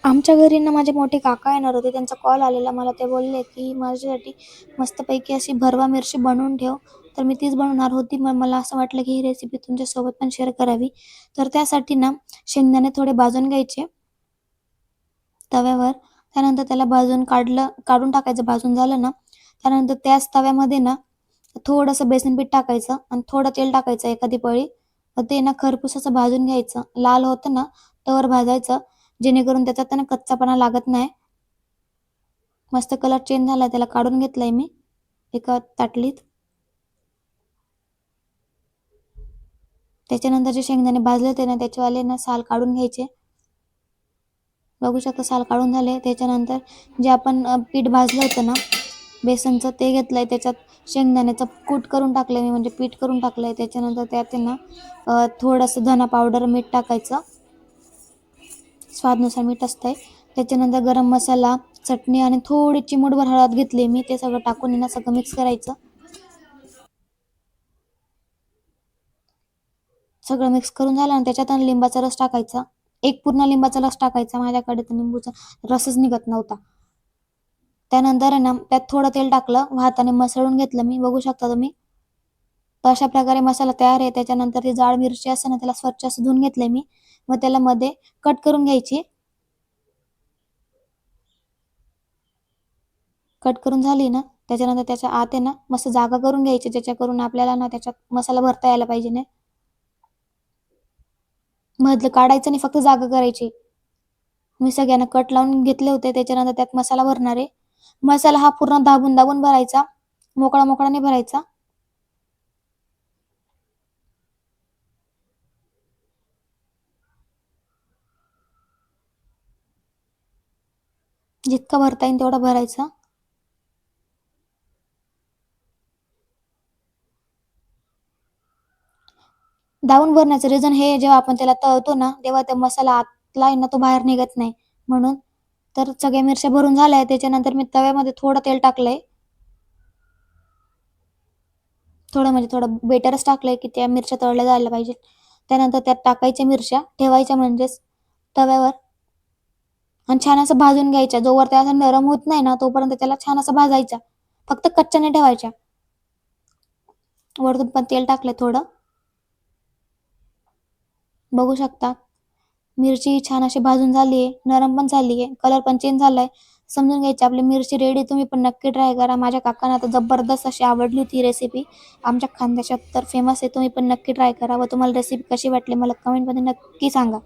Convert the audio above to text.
आमच्या घरी ना माझे मोठे काका येणार होते. त्यांचा कॉल आलेला मला. ते बोलले की माझ्यासाठी मस्तपैकी अशी भरवा मिरची बनवून ठेव. तर मी तीच बनवणार होती. मग मला असं वाटलं की ही रेसिपी तुमच्यासोबत पण शेअर करावी. तर त्यासाठी ना शेंगदाणे थोडे भाजून घ्यायचे तव्यावर. त्यानंतर त्याला काढून टाकायचं. भाजून झालं ना, त्यानंतर त्याच तव्यामध्ये ना थोडंसं बेसन पीठ टाकायचं आणि थोडं तेल टाकायचं एखादी पळी. ते ना खरपूस असं भाजून घ्यायचं. लाल होतं ना तोवर भाजायचं, जेणेकरून त्याच्यात ना कच्चापणा लागत नाही. मस्त कलर चेंज झाला, त्याला काढून घेतलंय मी एका ताटलीत. त्याच्यानंतर जे शेंगदाणे भाजले होते ना त्याचेवाले ना साल काढून घ्यायचे. बघू शकता साल काढून झाले. त्याच्यानंतर जे आपण पीठ भाजलं होतं ना बेसनचं ते घेतलंय. त्याच्यात शेंगदाण्याचं कूट करून टाकलंय मी, म्हणजे पीठ करून टाकलंय. त्याच्यानंतर त्यात आहे ना थोडंसं धना पावडर, मीठ टाकायचं. स्वादनुसार मीठ असतंय. त्याच्यानंतर गरम मसाला, चटणी आणि थोडी चिमूटभर हळद घेतली मी. ते सगळं टाकून आहे ना सगळं मिक्स करायचं. सगळं मिक्स करून झालं आणि त्याच्यात लिंबाचा रस टाकायचा. एक पूर्ण लिंबाचा रस टाकायचा. माझ्याकडे तर लिंबूचा रसच निघत नव्हता. त्यानंतर आहे ना त्यात थोडं तेल टाकलं. हाताने मसळून घेतलं मी. बघू शकता तुम्ही. तर अशा प्रकारे मसाला तयार आहे. त्याच्यानंतर ती जाड मिरची असते ना त्याला स्वच्छ असं धुवून घेतलंय मी. मग त्याला मध्ये कट करून घ्यायची. कट करून झाली ना त्याच्यानंतर त्याच्या आत आहे ना मस्त जागा करून घ्यायची, ज्याच्याकरून आपल्याला ना त्याच्यात मसाला भरता यायला पाहिजे नाही. मधलं काढायचं नाही, फक्त जागा करायची. मी सगळ्यांना कट लावून घेतले होते. त्याच्यानंतर त्यात मसाला भरणार आहे. मसाला हा पूर्ण दाबून दाबून भरायचा, मोकळा मोकळा नाही भरायचा. जितका भरता येईल तेवढा भरायचा. दाबून भरण्याचं रिझन हे, जेव्हा आपण त्याला तळतो ना तेव्हा त्या मसाला आतला आहे ना तो बाहेर निघत नाही म्हणून. तर सगळ्या मिरच्या भरून झाल्या. त्याच्यानंतर मी तव्यामध्ये थोडं तेल टाकलंय. थोडं म्हणजे थोडं बेटरच टाकलंय की त्या मिरच्या तळल्या जायला पाहिजे. त्यानंतर त्यात टाकायच्या मिरच्या, ठेवायच्या म्हणजेच तव्यावर आणि छान असं भाजून घ्यायच्या. जोवर त्या असं नरम होत नाही ना तोपर्यंत त्याला छान असं भाजायच्या. फक्त कच्च्या नाही ठेवायच्या. वरतून पण तेल टाकलंय थोडं. बघू शकता मिरची छान अशी भाजून झाली आहे, नरम पण झाली आहे, कलर पण चेंज झालाय. समजून घ्यायची आपली मिरची रेडी. तुम्ही पण नक्की ट्राय करा. माझ्या काकांना तर जबरदस्त अशी आवडली होती रेसिपी. आमच्या खानदेशात तर फेमस आहे. तुम्ही पण नक्की ट्राय करा. व तुम्हाला रेसिपी कशी वाटली मला कमेंटमध्ये नक्की सांगा.